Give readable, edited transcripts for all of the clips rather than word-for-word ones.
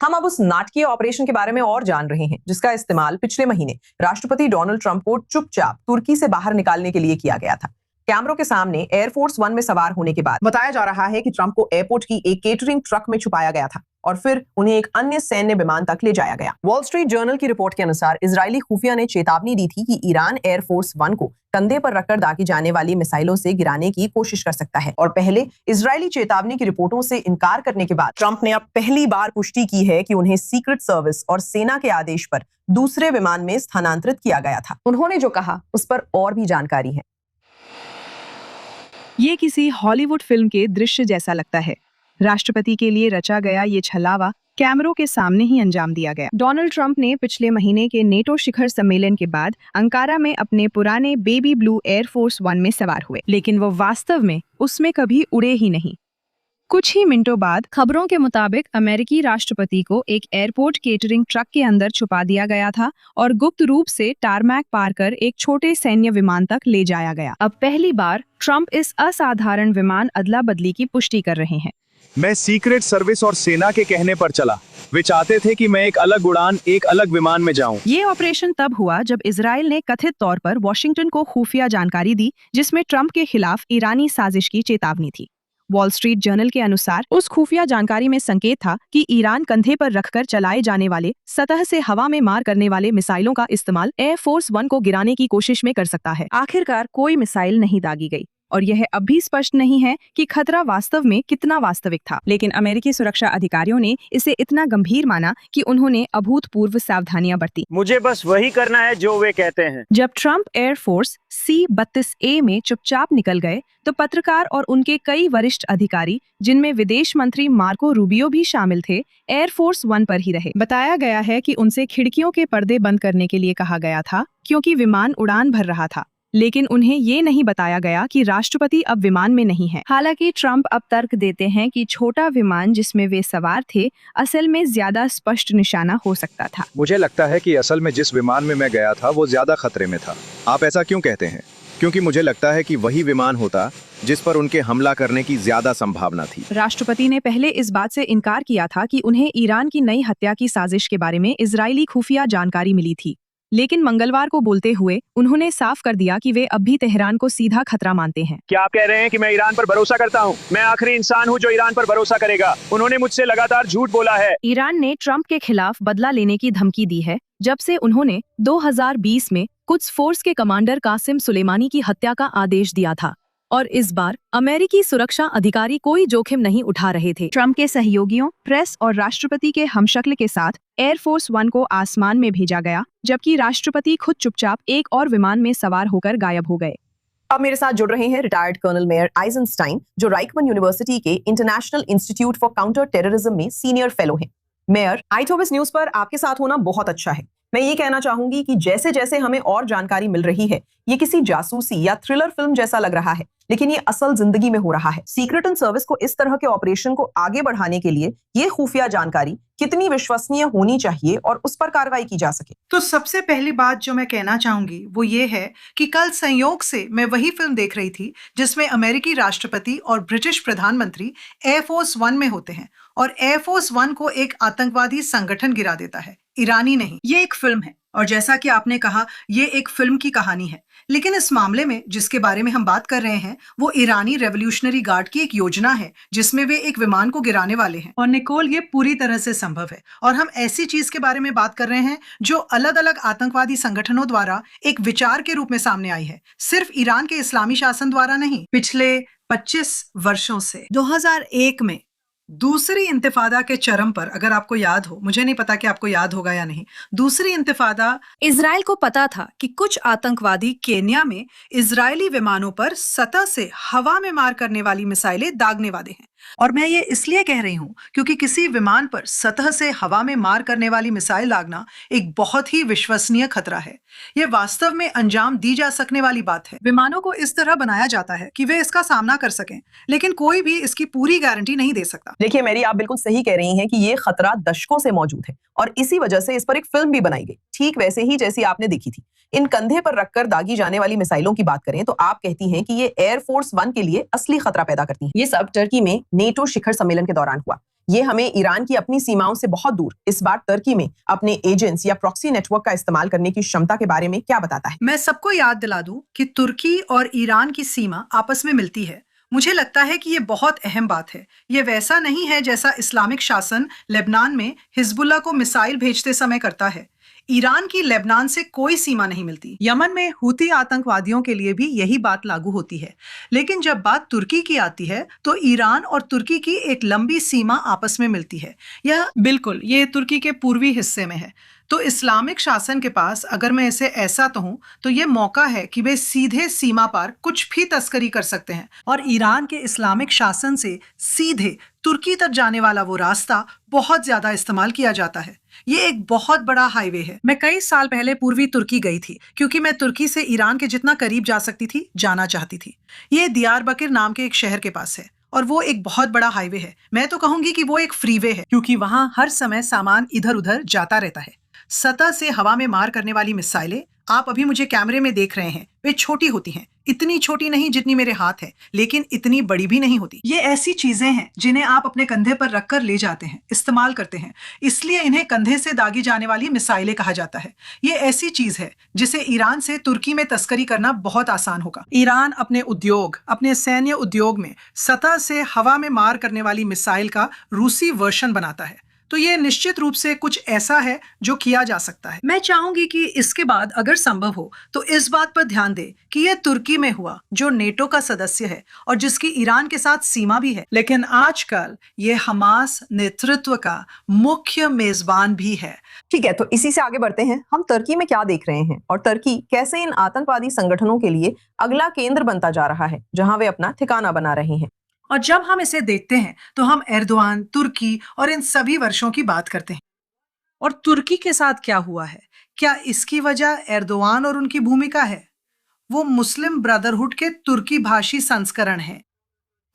हम अब उस नाटकीय ऑपरेशन के बारे में और जान रहे हैं जिसका इस्तेमाल पिछले महीने राष्ट्रपति डोनाल्ड ट्रंप को चुपचाप तुर्की से बाहर निकालने के लिए किया गया था। कैमरों के सामने एयरफोर्स वन में सवार होने के बाद बताया जा रहा है कि ट्रंप को एयरपोर्ट की एक केटरिंग ट्रक में छुपाया गया था और फिर उन्हें एक अन्य सैन्य विमान तक ले जाया गया। वॉल स्ट्रीट जर्नल की रिपोर्ट के अनुसार इजरायली खुफिया ने चेतावनी दी थी कि ईरान एयरफोर्स वन को कंधे पर रखकर दागी जाने वाली मिसाइलों से गिराने की कोशिश कर सकता है। और पहले इजरायली चेतावनी की रिपोर्टों से इनकार करने के बाद ट्रंप ने अब पहली बार पुष्टि की है कि उन्हें सीक्रेट सर्विस और सेना के आदेश पर दूसरे विमान में स्थानांतरित किया गया था। उन्होंने जो कहा उस पर और भी जानकारी है। ये किसी हॉलीवुड फिल्म के दृश्य जैसा लगता है। राष्ट्रपति के लिए रचा गया ये छलावा कैमरों के सामने ही अंजाम दिया गया। डोनाल्ड ट्रंप ने पिछले महीने के नेटो शिखर सम्मेलन के बाद अंकारा में अपने पुराने बेबी ब्लू एयरफोर्स वन में सवार हुए, लेकिन वो वास्तव में उसमें कभी उड़े ही नहीं। कुछ ही मिनटों बाद खबरों के मुताबिक अमेरिकी राष्ट्रपति को एक एयरपोर्ट केटरिंग ट्रक के अंदर छुपा दिया गया था और गुप्त रूप से टारमैक पार कर एक छोटे सैन्य विमान तक ले जाया गया। अब पहली बार ट्रंप इस असाधारण विमान अदला बदली की पुष्टि कर रहे हैं। मैं सीक्रेट सर्विस और सेना के कहने पर चला। वे चाहते थे कि मैं एक अलग उड़ान, एक अलग विमान में जाऊं। ये ऑपरेशन तब हुआ जब इजराइल ने कथित तौर पर वॉशिंगटन को खुफिया जानकारी दी जिसमें ट्रंप के खिलाफ ईरानी साजिश की चेतावनी थी। वॉल स्ट्रीट जर्नल के अनुसार उस खुफिया जानकारी में संकेत था कि ईरान कंधे पर रखकर चलाए जाने वाले सतह से हवा में मार करने वाले मिसाइलों का इस्तेमाल एयरफोर्स वन को गिराने की कोशिश में कर सकता है। आखिरकार कोई मिसाइल नहीं दागी गई और यह अब भी स्पष्ट नहीं है कि खतरा वास्तव में कितना वास्तविक था, लेकिन अमेरिकी सुरक्षा अधिकारियों ने इसे इतना गंभीर माना कि उन्होंने अभूतपूर्व सावधानियां बरती। मुझे बस वही करना है जो वे कहते हैं। जब ट्रंप एयरफोर्स C-32A में चुपचाप निकल गए तो पत्रकार और उनके कई वरिष्ठ अधिकारी, जिनमें विदेश मंत्री मार्को रूबियो भी शामिल थे, एयरफोर्स वन पर ही रहे। बताया गया है कि उनसे खिड़कियों के पर्दे बंद करने के लिए कहा गया था क्योंकि विमान उड़ान भर रहा था, लेकिन उन्हें ये नहीं बताया गया कि राष्ट्रपति अब विमान में नहीं है। हालांकि ट्रंप अब तर्क देते हैं कि छोटा विमान जिसमें वे सवार थे असल में ज्यादा स्पष्ट निशाना हो सकता था। मुझे लगता है कि असल में जिस विमान में मैं गया था वो ज्यादा खतरे में था। आप ऐसा क्यों कहते हैं? क्योंकि मुझे लगता है कि वही विमान होता जिस पर उनके हमला करने की ज्यादा संभावना थी। राष्ट्रपति ने पहले इस बात से इनकार किया था कि उन्हें ईरान की नई हत्या की साजिश के बारे में इजरायली खुफिया जानकारी मिली थी, लेकिन मंगलवार को बोलते हुए उन्होंने साफ कर दिया कि वे अब भी तेहरान को सीधा खतरा मानते हैं। क्या आप कह रहे हैं कि मैं ईरान पर भरोसा करता हूं? मैं आखिरी इंसान हूं जो ईरान पर भरोसा करेगा। उन्होंने मुझसे लगातार झूठ बोला है। ईरान ने ट्रंप के खिलाफ बदला लेने की धमकी दी है जब से उन्होंने 2020 में कुद्स फोर्स के कमांडर कासिम सुलेमानी की हत्या का आदेश दिया था, और इस बार अमेरिकी सुरक्षा अधिकारी कोई जोखिम नहीं उठा रहे थे। ट्रंप के सहयोगियों, प्रेस और राष्ट्रपति के हमशक्ल के साथ एयरफोर्स वन को आसमान में भेजा गया, जबकि राष्ट्रपति खुद चुपचाप एक और विमान में सवार होकर गायब हो गए। अब मेरे साथ जुड़ रहे हैं रिटायर्ड कर्नल मेयर आइजनस्टाइन, जो राइकमन यूनिवर्सिटी के international institute for counter terrorism में सीनियर फेलो हैं। मेयर, ITOBIS न्यूज पर आपके साथ होना बहुत अच्छा है। मैं ये कहना चाहूंगी कि जैसे जैसे हमें और जानकारी मिल रही है, ये किसी जासूसी या थ्रिलर फिल्म जैसा लग रहा है, लेकिन ये असल जिंदगी में हो रहा है। सीक्रेट एंड सर्विस को इस तरह के ऑपरेशन को आगे बढ़ाने के लिए ये खुफिया जानकारी कितनी विश्वसनीय होनी चाहिए और उस पर कार्रवाई की जा सके? तो सबसे पहली बात जो मैं कहना चाहूंगी वो ये है कि कल संयोग से मैं वही फिल्म देख रही थी जिसमें अमेरिकी राष्ट्रपति और ब्रिटिश प्रधानमंत्री एयरफोर्स वन में होते हैं और एयरफोर्स वन को एक आतंकवादी संगठन गिरा देता है, ईरानी नहीं। ये एक फिल्म है और जैसा कि आपने कहा ये एक फिल्म की कहानी है, लेकिन इस मामले में जिसके बारे में हम बात कर रहे हैं वो ईरानी रेवोल्यूशनरी गार्ड की एक योजना है जिसमें वे एक विमान को गिराने वाले हैं। और निकोल, ये पूरी तरह से संभव है और हम ऐसी चीज के बारे में बात कर रहे हैं जो अलग अलग आतंकवादी संगठनों द्वारा एक विचार के रूप में सामने आई है, सिर्फ ईरान के इस्लामी शासन द्वारा नहीं। पिछले 25 वर्षों से 2001 में दूसरी इंतिफादा के चरम पर, अगर आपको याद हो, मुझे नहीं पता कि आपको याद होगा या नहीं, दूसरी इंतिफादा, इजराइल को पता था कि कुछ आतंकवादी केन्या में इजरायली विमानों पर सतह से हवा में मार करने वाली मिसाइलें दागने वाले हैं। और मैं ये इसलिए कह रही हूँ क्योंकि किसी विमान पर सतह से हवा में मार करने वाली मिसाइल दागना एक बहुत ही विश्वसनीय खतरा है। ये वास्तव में अंजाम दी जा सकने वाली बात है। विमानों को इस तरह बनाया जाता है कि वे इसका सामना कर सकें, लेकिन कोई भी इसकी पूरी गारंटी नहीं दे सकता। देखिए मेरी, आप बिल्कुल सही कह रही हैं कि ये खतरा दशकों से मौजूद है और इसी वजह से इस पर एक फिल्म भी बनाई गई, ठीक वैसे ही जैसी आपने देखी थी। इन कंधे पर रखकर दागी जाने वाली मिसाइलों की बात करें तो आप कहती हैं कि ये एयरफोर्स वन के लिए असली खतरा पैदा करती हैं। ये सब टर्की में नेटो शिखर सम्मेलन के दौरान हुआ। ये हमें ईरान की अपनी सीमाओं से बहुत दूर इस बार तुर्की में अपने एजेंट्स या प्रॉक्सी नेटवर्क का इस्तेमाल करने की क्षमता के बारे में क्या बताता है? मैं सबको याद दिला दूं कि तुर्की और ईरान की सीमा आपस में मिलती है। मुझे लगता है कि ये बहुत अहम बात है। ये वैसा नहीं है जैसा इस्लामिक शासन लेबनान में हिजबुल्लाह को मिसाइल भेजते समय करता है। ईरान की लेबनान से कोई सीमा नहीं मिलती। यमन में हूती आतंकवादियों के लिए भी यही बात लागू होती है। लेकिन जब बात तुर्की की आती है तो ईरान और तुर्की की एक लंबी सीमा आपस में मिलती है। यह बिल्कुल ये तुर्की के पूर्वी हिस्से में है। तो इस्लामिक शासन के पास, अगर मैं इसे ऐसा तो हूं, तो ये मौका है कि वे सीधे सीमा पार कुछ भी तस्करी कर सकते हैं। और ईरान के इस्लामिक शासन से सीधे तुर्की तक जाने वाला वो रास्ता बहुत ज्यादा इस्तेमाल किया जाता है। ये एक बहुत बड़ा हाईवे है। मैं कई साल पहले पूर्वी तुर्की गई थी क्योंकि मैं तुर्की से ईरान के जितना करीब जा सकती थी जाना चाहती थी। ये दियारबकर नाम के एक शहर के पास है और वो एक बहुत बड़ा हाईवे है। मैं तो कहूंगी कि वो एक फ्रीवे है क्योंकि वहां हर समय सामान इधर उधर जाता रहता है। सतह से हवा में मार करने वाली मिसाइलें आप अभी मुझे कैमरे में देख रहे हैं, वे छोटी होती हैं। इतनी छोटी नहीं जितनी मेरे हाथ है, लेकिन इतनी बड़ी भी नहीं होती। ये ऐसी चीजें हैं जिन्हें आप अपने कंधे पर रखकर ले जाते हैं, इस्तेमाल करते हैं। इसलिए इन्हें कंधे से दागी जाने वाली मिसाइलें कहा जाता है। ये ऐसी चीज है जिसे ईरान से तुर्की में तस्करी करना बहुत आसान होगा। ईरान अपने उद्योग, अपने सैन्य उद्योग में सतह से हवा में मार करने वाली मिसाइल का रूसी वर्जन बनाता है। तो ये निश्चित रूप से कुछ ऐसा है जो किया जा सकता है। मैं चाहूंगी कि इसके बाद अगर संभव हो तो इस बात पर ध्यान दें कि यह तुर्की में हुआ, जो नेटो का सदस्य है और जिसकी ईरान के साथ सीमा भी है। लेकिन आजकल ये हमास नेतृत्व का मुख्य मेजबान भी है। ठीक है, तो इसी से आगे बढ़ते हैं। हम तुर्की में क्या देख रहे हैं और तुर्की कैसे इन आतंकवादी संगठनों के लिए अगला केंद्र बनता जा रहा है जहां वे अपना ठिकाना बना रहे हैं। और जब हम इसे देखते हैं तो हम एर्दोआन, तुर्की और इन सभी वर्षों की बात करते हैं। और तुर्की के साथ क्या हुआ है? क्या इसकी वजह एर्दोआन और उनकी भूमिका है? वो मुस्लिम ब्रदरहुड के तुर्की भाषी संस्करण है।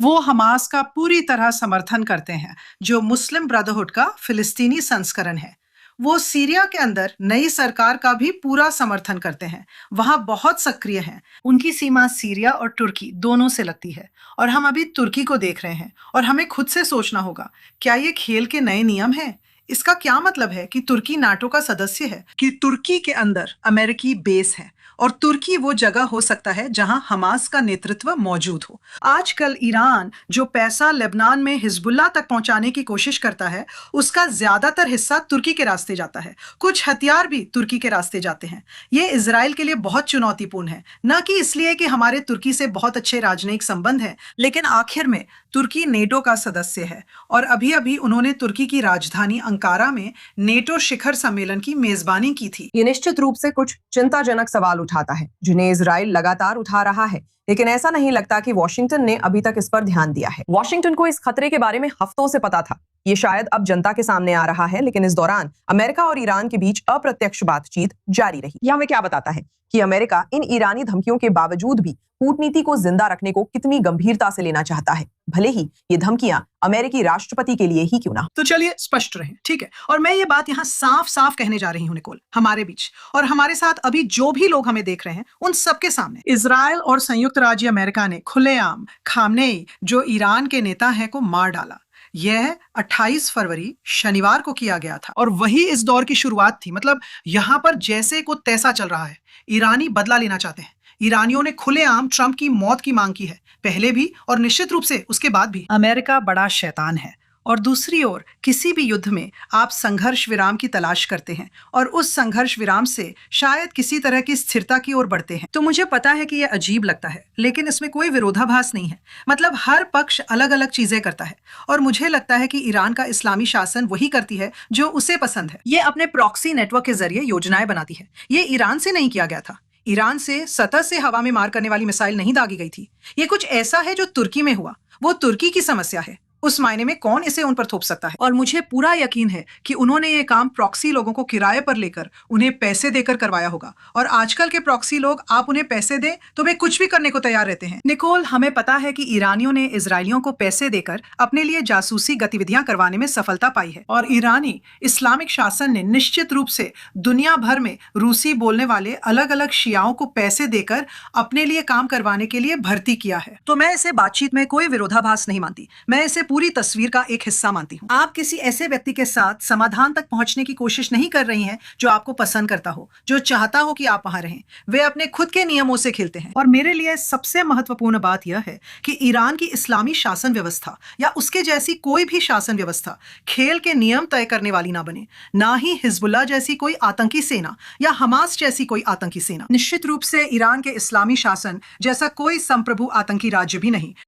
वो हमास का पूरी तरह समर्थन करते हैं, जो मुस्लिम ब्रदरहुड का फिलिस्तीनी संस्करण है। वो सीरिया के अंदर नई सरकार का भी पूरा समर्थन करते हैं, वहां बहुत सक्रिय हैं। उनकी सीमा सीरिया और तुर्की दोनों से लगती है और हम अभी तुर्की को देख रहे हैं और हमें खुद से सोचना होगा, क्या ये खेल के नए नियम हैं? इसका क्या मतलब है कि तुर्की नाटो का सदस्य है, कि तुर्की के अंदर अमेरिकी बेस है और तुर्की वो जगह हो सकता है जहां हमास का नेतृत्व मौजूद हो। आजकल ईरान जो पैसा लेबनान में हिजबुल्लाह तक पहुंचाने की कोशिश करता है, उसका ज्यादातर हिस्सा तुर्की के रास्ते जाता है। कुछ हथियार भी तुर्की के रास्ते जाते हैं। ये इजराइल के लिए बहुत चुनौतीपूर्ण है, न कि इसलिए कि हमारे तुर्की से बहुत अच्छे राजनयिक संबंध हैं, लेकिन आखिर में तुर्की नेटो का सदस्य है और अभी अभी उन्होंने तुर्की की राजधानी अंकारा में नेटो शिखर सम्मेलन की मेजबानी की थी। ये निश्चित रूप से कुछ चिंताजनक सवाल उठाता है जिन्हें इजराइल लगातार उठा रहा है, लेकिन ऐसा नहीं लगता कि वॉशिंगटन ने अभी तक इस पर ध्यान दिया है। वॉशिंगटन को इस खतरे के बारे में हफ्तों से पता था। ये शायद अब जनता के सामने आ रहा है, लेकिन इस दौरान अमेरिका और ईरान के बीच अप्रत्यक्ष बातचीत जारी रही। यह हमें क्या बताता है कि अमेरिका इन ईरानी धमकियों के बावजूद भी कूटनीति को जिंदा रखने को कितनी गंभीरता से लेना चाहता है, भले ही ये धमकियां अमेरिकी राष्ट्रपति के लिए ही क्यों ना। तो चलिए स्पष्ट रहें, ठीक है? और मैं ये बात यहाँ साफ साफ कहने जा रही हूँ निकोल, हमारे बीच और हमारे साथ अभी जो भी लोग हमें देख रहे हैं उन सबके सामने, इजराइल और संयुक्त राज्य अमेरिका ने खुलेआम खामनेई, जो ईरान के नेता हैं, को मार डाला। यह 28 फरवरी शनिवार को किया गया था और वही इस दौर की शुरुआत थी। मतलब यहाँ पर जैसे को तैसा चल रहा है। ईरानी बदला लेना चाहते हैं। ईरानियों ने खुलेआम ट्रंप की मौत की मांग की है, पहले भी और निश्चित रूप से उसके बाद भी। अमेरिका बड़ा शैतान है और दूसरी ओर किसी भी युद्ध में आप संघर्ष विराम की तलाश करते हैं और उस संघर्ष विराम से शायद किसी तरह की स्थिरता की ओर बढ़ते हैं। तो मुझे पता है कि यह अजीब लगता है, लेकिन इसमें कोई विरोधाभास नहीं है। मतलब हर पक्ष अलग अलग चीजें करता है और मुझे लगता है कि ईरान का इस्लामी शासन वही करती है जो उसे पसंद है। ये अपने प्रॉक्सी नेटवर्क के जरिए योजनाएं बनाती है। ये ईरान से नहीं किया गया था। ईरान से सतह से हवा में मार करने वाली मिसाइल नहीं दागी गई थी। ये कुछ ऐसा है जो तुर्की में हुआ। वो तुर्की की समस्या है। उस मायने में कौन इसे उन पर थोप सकता है? और मुझे पूरा यकीन है कि उन्होंने ये काम प्रॉक्सी लोगों को किराए पर लेकर उन्हें पैसे देकर करवाया होगा। और आजकल के प्रॉक्सी लोग, आप उन्हें पैसे दें तो वे कुछ भी करने को तैयार रहते हैं। निकोल, हमें पता है कि ईरानियों ने इजरायलियों को पैसे देकर अपने लिए जासूसी गतिविधियां करवाने में सफलता पाई है और ईरानी इस्लामिक शासन ने निश्चित रूप से दुनिया भर में रूसी बोलने वाले अलग अलग शियाओं को पैसे देकर अपने लिए काम करवाने के लिए भर्ती किया है। तो मैं इसे बातचीत में कोई विरोधाभास नहीं मानती। मैं इसे पूरी तस्वीर का एक हिस्सा मानती हूँ। आप किसी ऐसे व्यक्ति के साथ समाधान तक पहुंचने की कोशिश नहीं कर रही हैं जो आपको पसंद करता हो, जो चाहता हो कि आप वहां रहें। वे अपने खुद के नियमों से खेलते हैं। और मेरे लिए सबसे महत्वपूर्ण बात यह है कि ईरान की इस्लामी शासन व्यवस्था या उसके जैसी कोई भी शासन व्यवस्था खेल के नियम तय करने वाली ना बने, ना ही हिजबुल्लाह जैसी कोई आतंकी सेना या हमास जैसी कोई आतंकी सेना। निश्चित रूप से ईरान के इस्लामी शासन जैसा कोई संप्रभु आतंकी राज्य भी नहीं।